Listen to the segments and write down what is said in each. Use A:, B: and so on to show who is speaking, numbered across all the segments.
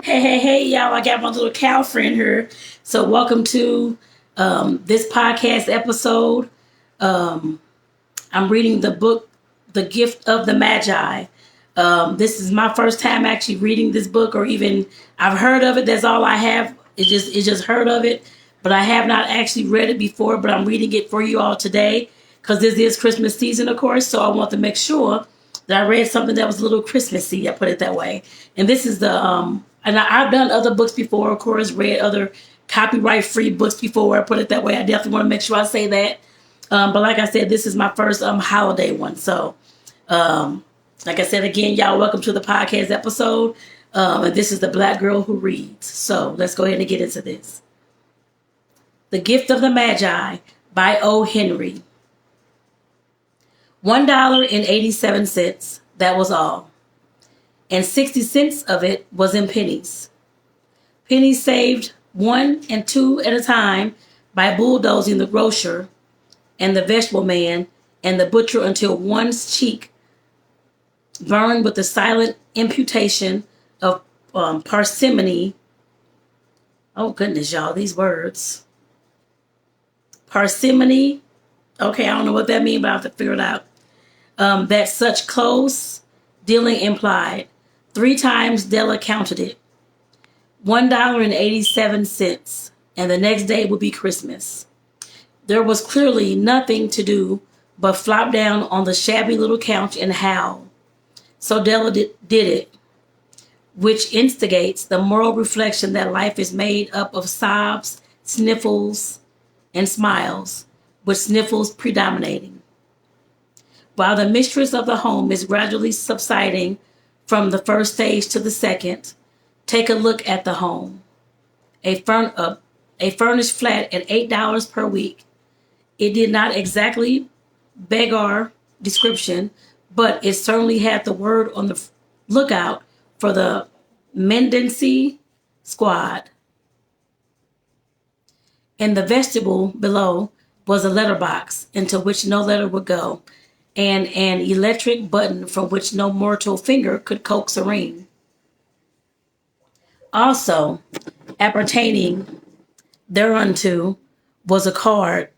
A: Hey, y'all. I got my little cow friend here. So, welcome to this podcast episode. Um, I'm reading the book, The Gift of the Magi. This is my first time actually reading this book, or even I've heard of it. That's all I have. It's just heard of it, but I have not actually read it before. But I'm reading it for you all today because this is Christmas season, of course. So I want to make sure that I read something that was a little Christmassy. I put it that way. And this is and I've done other books before, of course, read other copyright free books before. I put it that way. I definitely want to make sure I say that. But like I said, this is my first holiday one. So, like I said again, y'all, welcome to the podcast episode. And this is the Black Girl Who Reads. So let's go ahead and get into this. The Gift of the Magi by O. Henry. $1.87. That was all. And 60 cents of it was in pennies. Pennies saved 1 and 2 at a time by bulldozing the grocer and the vegetable man and the butcher until one's cheek burned with the silent imputation of parsimony. Oh, goodness, y'all, these words. Parsimony. Okay, I don't know what that means, but I have to figure it out. That such close dealing implied. 3 times Della counted it. $1.87, and the next day would be Christmas. There was clearly nothing to do but flop down on the shabby little couch and howl. So Della did it, which instigates the moral reflection that life is made up of sobs, sniffles, and smiles, with sniffles predominating. While the mistress of the home is gradually subsiding from the first stage to the second, take a look at the home. A furnished flat at $8 per week. It did not exactly beg our description, but it certainly had the word on the lookout for the mendicancy squad. In the vestibule below was a letterbox into which no letter would go, and an electric button from which no mortal finger could coax a ring. Also, appertaining thereunto was a card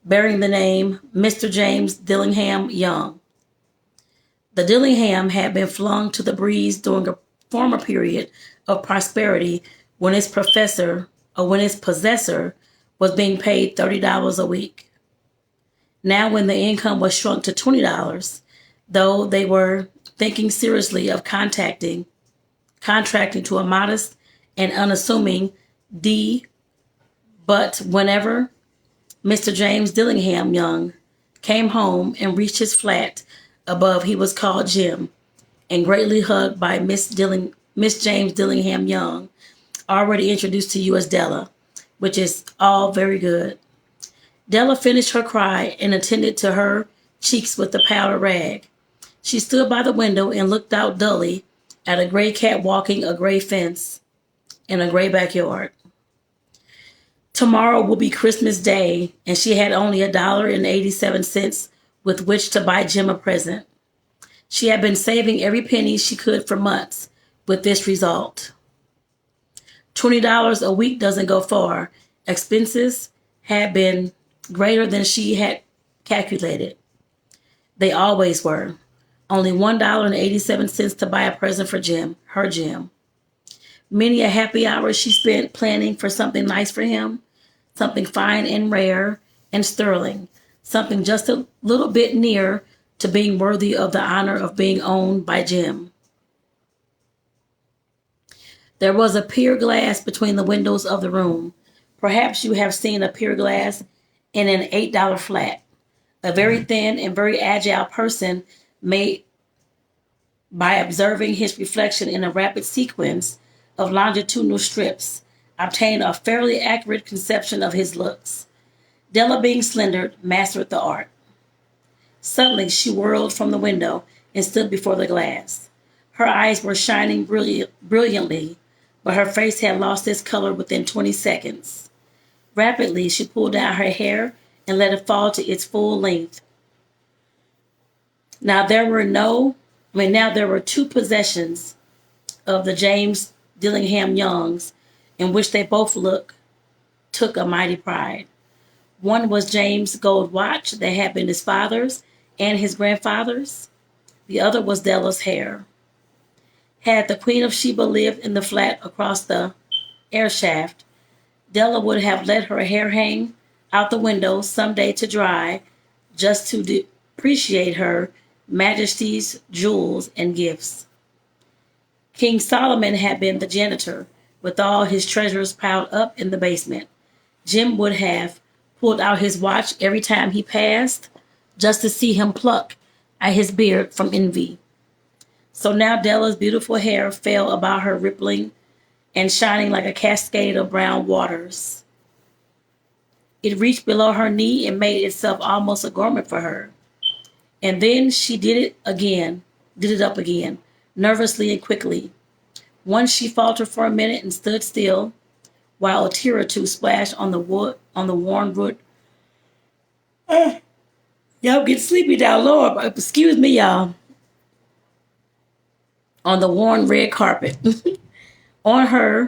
A: bearing the name Mr. James Dillingham Young. The Dillingham had been flung to the breeze during a former period of prosperity when its possessor was being paid $30 a week. Now when the income was shrunk to $20, though they were thinking seriously of contracting to a modest and unassuming D, but whenever Mr. James Dillingham Young came home and reached his flat above, he was called Jim and greatly hugged by Miss James Dillingham Young, already introduced to you as Della, which is all very good. Della finished her cry and attended to her cheeks with the powder rag. She stood by the window and looked out dully at a gray cat walking a gray fence in a gray backyard. Tomorrow will be Christmas Day, and she had only $1.87 with which to buy Jim a present. She had been saving every penny she could for months, with this result. $20 a week doesn't go far. Expenses had been greater than she had calculated. They always were. Only $1.87 to buy a present for Jim, her Jim. Many a happy hour she spent planning for something nice for him, something fine and rare and sterling, something just a little bit near to being worthy of the honor of being owned by Jim. There was a pier glass between the windows of the room. Perhaps you have seen a pier glass in an $8 flat. A very thin and very agile person may, by observing his reflection in a rapid sequence of longitudinal strips, obtain a fairly accurate conception of his looks. Della, being slender, mastered the art. Suddenly she whirled from the window and stood before the glass. Her eyes were shining brilliantly, but her face had lost its color within 20 seconds. Rapidly she pulled down her hair and let it fall to its full length. Now there were two possessions of the James Dillingham Youngs, in which they both took a mighty pride. One was James' gold watch that had been his father's and his grandfather's. The other was Della's hair. Had the Queen of Sheba lived in the flat across the air shaft, Della would have let her hair hang out the window some day to dry, just to appreciate her Majesty's jewels and gifts. King Solomon had been the janitor, with all his treasures piled up in the basement. Jim would have pulled out his watch every time he passed, just to see him pluck at his beard from envy. So now Della's beautiful hair fell about her, rippling and shining like a cascade of brown waters. It reached below her knee and made itself almost a garment for her. And then she did it up again, nervously and quickly. Once she faltered for a minute and stood still, while a tear or two splashed on the worn wood. Y'all get sleepy down low. Excuse me, y'all. On the worn red carpet. On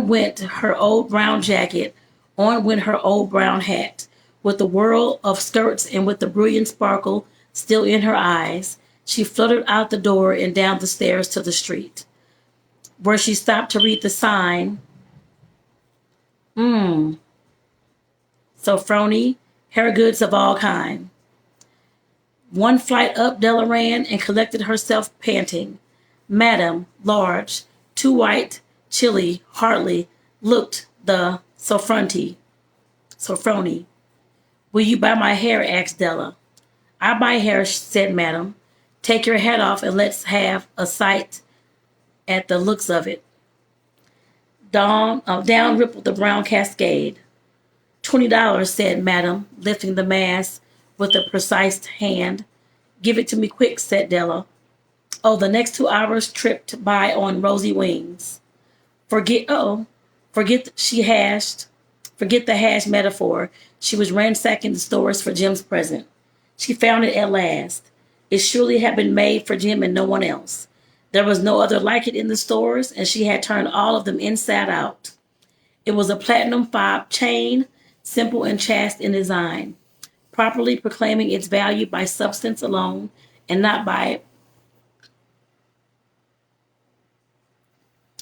A: went her old brown jacket. On went her old brown hat. With the whirl of skirts and with the brilliant sparkle still in her eyes, she fluttered out the door and down the stairs to the street, where she stopped to read the sign. Sophrony, hair goods of all kind. One flight up Della ran and collected herself panting. Madam, large, too white, chilly, hardly, looked the Sophrony. Will you buy my hair? Asked Della. I buy hair, said Madam. Take your hat off and let's have a sight at the looks of it. Down rippled the brown cascade. $20, said Madam, lifting the mass with a precise hand. Give it to me quick, said Della. Oh, the next 2 hours tripped by on rosy wings. Forget the hash metaphor. She was ransacking the stores for Jim's present. She found it at last. It surely had been made for Jim and no one else. There was no other like it in the stores, and she had turned all of them inside out. It was a platinum fob chain, simple and chaste in design, properly proclaiming its value by substance alone and not by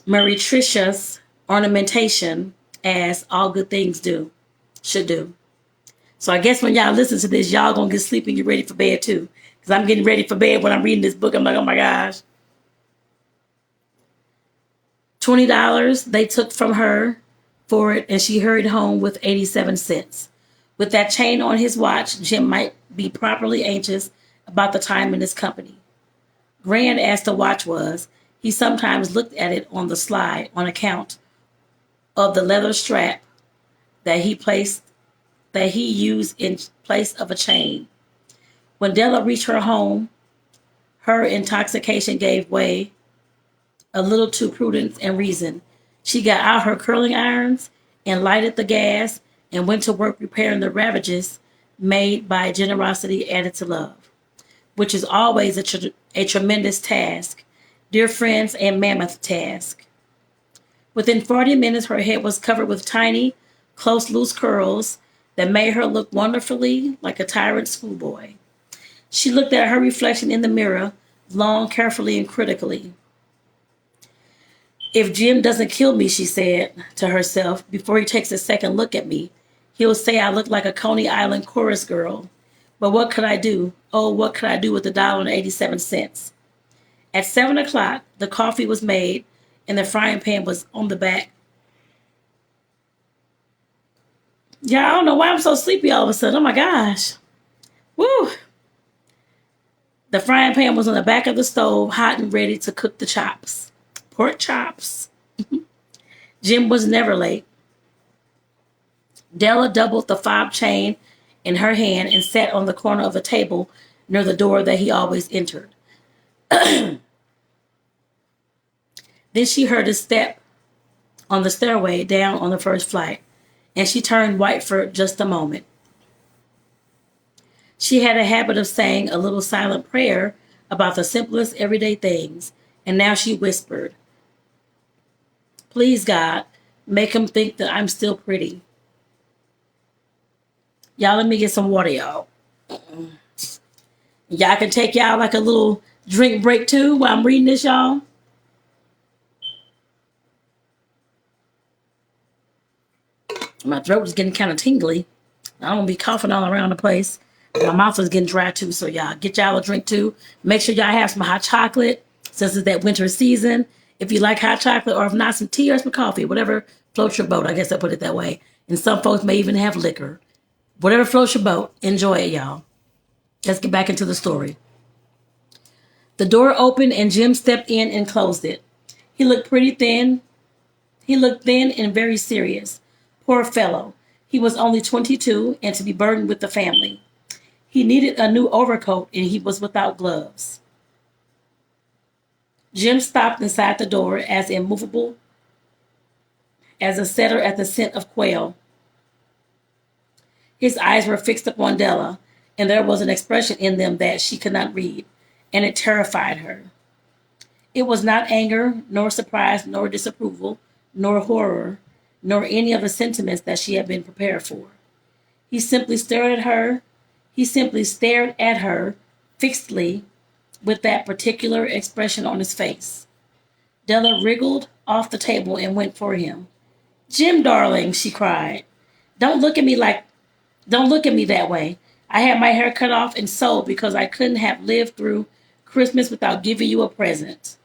A: meretricious ornamentation, as all good things should do. So I guess when y'all listen to this, y'all gonna get sleepy and get ready for bed too. Because I'm getting ready for bed when I'm reading this book. I'm like, oh my gosh. $20 they took from her for it, and she hurried home with 87 cents. With that chain on his watch, Jim might be properly anxious about the time in his company. Grand as the watch was, he sometimes looked at it on the sly on account of the leather strap that he used in place of a chain. When Della reached her home, her intoxication gave way a little to prudence and reason. She got out her curling irons and lighted the gas and went to work repairing the ravages made by generosity added to love, which is always a tremendous task, dear friends, and mammoth task. Within 40 minutes, her head was covered with tiny, close, loose curls that made her look wonderfully like a tyrant schoolboy. She looked at her reflection in the mirror, long, carefully, and critically. If Jim doesn't kill me, she said to herself, before he takes a second look at me, he'll say I look like a Coney Island chorus girl. But what could I do? Oh, what could I do with $1.87? At 7 o'clock, the coffee was made and the frying pan was on the back. Yeah, I don't know why I'm so sleepy all of a sudden. Oh my gosh. Woo. The frying pan was on the back of the stove, hot and ready to cook the chops. Pork chops. Jim was never late. Della doubled the fob chain in her hand and sat on the corner of a table near the door that he always entered. Then she heard a step on the stairway down on the first flight, and she turned white for just a moment. She had a habit of saying a little silent prayer about the simplest everyday things, and now she whispered, Please, God, make him think that I'm still pretty. Y'all, let me get some water, y'all. Y'all can take y'all like a little drink break too while I'm reading this, y'all. My throat is getting kind of tingly. I don't be coughing all around the place. My mouth is getting dry too, so y'all get y'all a drink too. Make sure y'all have some hot chocolate since it's that winter season. If you like hot chocolate, or if not, some tea or some coffee, whatever floats your boat. I guess I put it that way. And some folks may even have liquor. Whatever floats your boat, enjoy it, y'all. Let's get back into the story. The door opened and Jim stepped in and closed it. He looked pretty thin. He looked thin and very serious. Poor fellow. He was only 22 and to be burdened with the family. He needed a new overcoat and he was without gloves. Jim stopped inside the door as immovable as a setter at the scent of quail. His eyes were fixed upon Della, and there was an expression in them that she could not read, and it terrified her. It was not anger, nor surprise, nor disapproval, nor horror, nor any of the sentiments that she had been prepared for. He simply stared at her. He simply stared at her fixedly with that particular expression on his face. Della wriggled off the table and went for him. Jim, darling, she cried. Don't look at me that way. I had my hair cut off and sewed because I couldn't have lived through Christmas without giving you a present.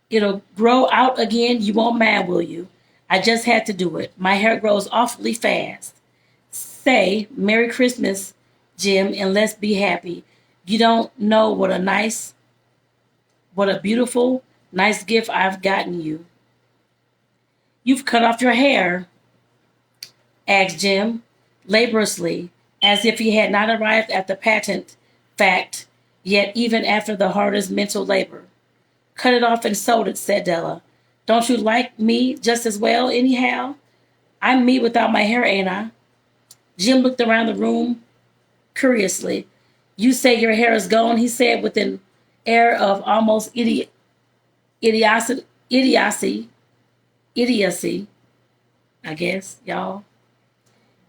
A: It'll grow out again. You won't mind, will you? I just had to do it. My hair grows awfully fast. Say Merry Christmas, Jim, and let's be happy. You don't know what a beautiful, nice gift I've gotten you. You've cut off your hair, asked Jim, laboriously, as if he had not arrived at the patent fact yet, even after the hardest mental labor. Cut it off and sewed it, said Della. Don't you like me just as well, anyhow? I'm me without my hair, ain't I? Jim looked around the room curiously. You say your hair is gone, he said with an air of almost idiocy, I guess, y'all.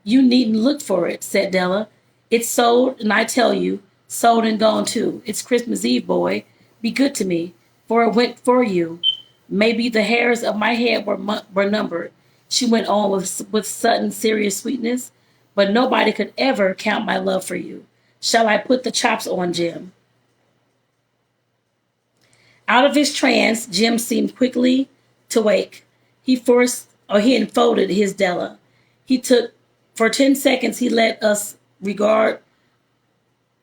A: You needn't look for it, said Della. It's sold, and I tell you, sold and gone too. It's Christmas Eve, boy. Be good to me, for it went for you. Maybe the hairs of my head were numbered, she went on with sudden serious sweetness, but nobody could ever count my love for you. Shall I put the chops on, Jim? Out of his trance, Jim seemed quickly to wake. He enfolded his Della. For 10 seconds, he let us regard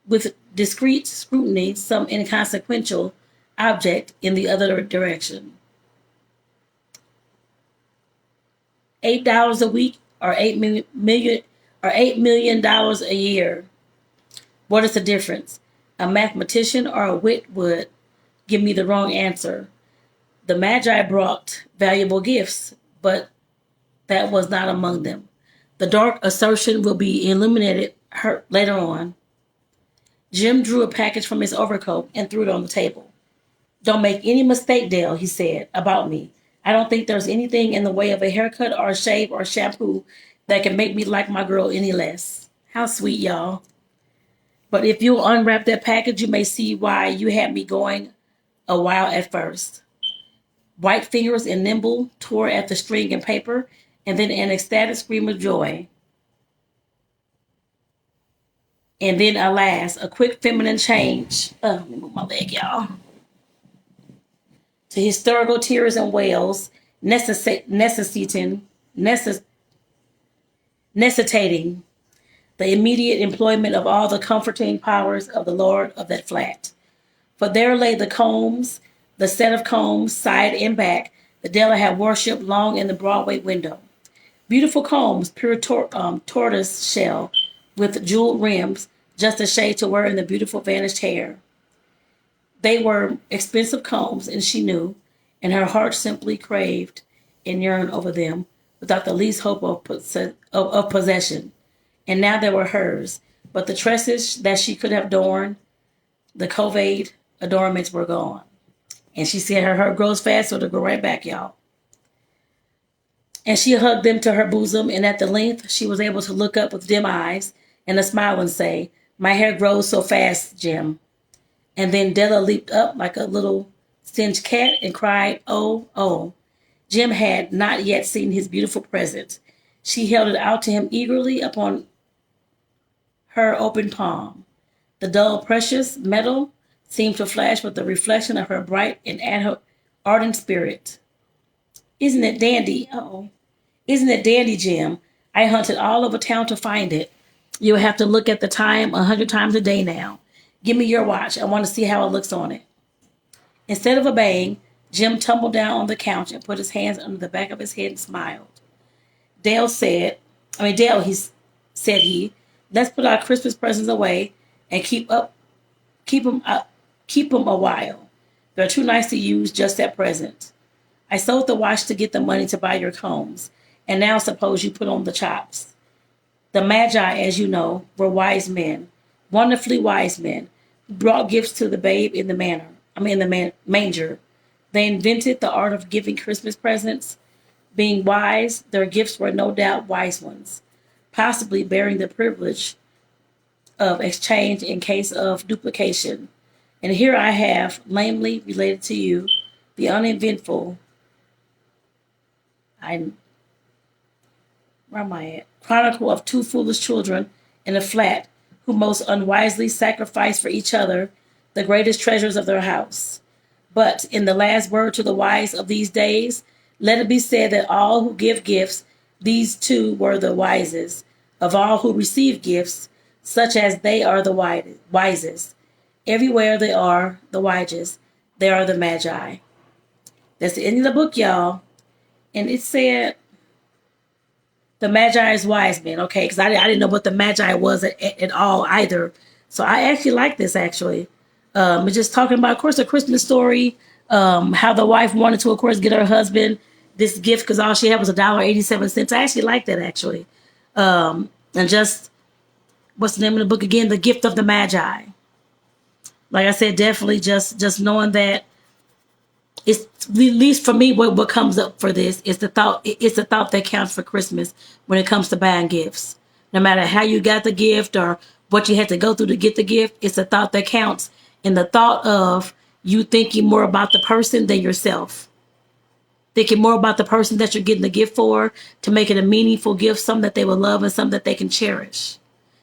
A: with discreet scrutiny some inconsequential object in the other direction. $8 a week or $8 million a year. What is the difference? A mathematician or a wit would give me the wrong answer. The Magi brought valuable gifts, but that was not among them. The dark assertion will be illuminated later on. Jim drew a package from his overcoat and threw it on the table. Don't make any mistake, Dale, he said, about me. I don't think there's anything in the way of a haircut or a shave or shampoo that can make me like my girl any less. How sweet, y'all. But if you'll unwrap that package, you may see why you had me going a while at first. White fingers and nimble tore at the string and paper, and then an ecstatic scream of joy. And then, alas, a quick feminine change. Let me move my leg, y'all. To hysterical tears and wails, necessitating the immediate employment of all the comforting powers of the Lord of that flat. For there lay the combs, the set of combs, side and back, that Della had worshipped long in the Broadway window. Beautiful combs, pure tortoise shell, with jeweled rims, just a shade to wear in the beautiful vanished hair. They were expensive combs, and she knew, and her heart simply craved and yearned over them without the least hope of possession. And now they were hers, but the tresses that she could have adorned, the covade adornments were gone. And she said her hair grows fast, so it'll go right back, y'all. And she hugged them to her bosom, and at the length she was able to look up with dim eyes and a smile and say, "My hair grows so fast, Jim." And then Della leaped up like a little singed cat and cried, "Oh, oh." Jim had not yet seen his beautiful present. She held it out to him eagerly upon her open palm. The dull, precious metal seemed to flash with the reflection of her bright and ardent spirit. "Isn't it dandy?" Oh, "Isn't it dandy, Jim? I hunted all over town to find it. You'll have to look at the time 100 times a day now. Give me your watch. I want to see how it looks on it." Instead of obeying, Jim tumbled down on the couch and put his hands under the back of his head and smiled. Dale, said he, "let's put our Christmas presents away and keep 'em a while. They're too nice to use just at present. I sold the watch to get the money to buy your combs, and now suppose you put on the chops." The Magi, as you know, were wise men, wonderfully wise men, who brought gifts to the babe in the manger. They invented the art of giving Christmas presents. Being wise, their gifts were no doubt wise ones, possibly bearing the privilege of exchange in case of duplication. And here I have lamely related to you the uneventful, where am I at? Chronicle of two foolish children in a flat who most unwisely sacrificed for each other the greatest treasures of their house. But in the last word to the wise of these days, let it be said that all who give gifts, these two were the wisest. Of all who receive gifts, such as they are the wisest. Everywhere they are the wisest, they are the Magi. That's the end of the book, y'all. And it said, the Magi is wise men, okay? Because I didn't know what the Magi was at all either. So I actually like this, actually. It's just talking about, of course, a Christmas story, how the wife wanted to, of course, get her husband this gift because all she had was $1.87. I actually like that, actually. And just, what's the name of the book again? The Gift of the Magi. Like I said, definitely just knowing that it's, at least for me, what comes up for this is the thought. It's the thought that counts for Christmas when it comes to buying gifts. No matter how you got the gift or what you had to go through to get the gift, it's the thought that counts. And the thought of you thinking more about the person than yourself. Thinking more about the person that you're getting the gift for to make it a meaningful gift, something that they will love and something that they can cherish.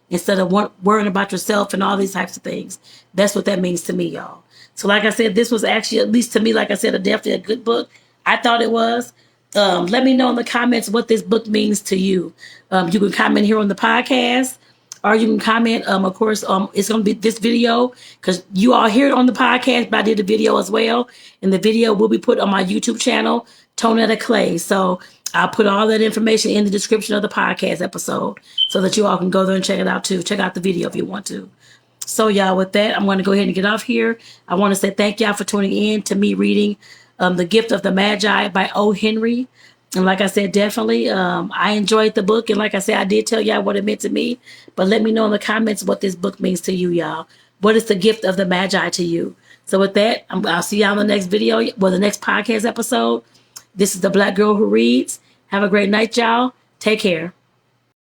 A: Instead of worrying about yourself and all these types of things. That's what that means to me, y'all. So like I said, this was actually, at least to me, like I said, definitely a good book. I thought it was. Let me know in the comments what this book means to you. You can comment here on the podcast, or you can comment, of course, it's going to be this video, because you all hear it on the podcast, but I did the video as well. And the video will be put on my YouTube channel, Tonetta Clay. So I'll put all that information in the description of the podcast episode so that you all can go there and check it out too. Check out the video if you want to. So y'all, with that, I'm going to go ahead and get off here. I want to say thank y'all for tuning in to me reading The Gift of the Magi by O. Henry. And like I said, definitely, I enjoyed the book. And like I said, I did tell y'all what it meant to me. But let me know in the comments what this book means to you, y'all. What is the gift of the Magi to you? So with that, I'll see y'all in the next video, the next podcast episode. This is the Black Girl Who Reads. Have a great night, y'all. Take care.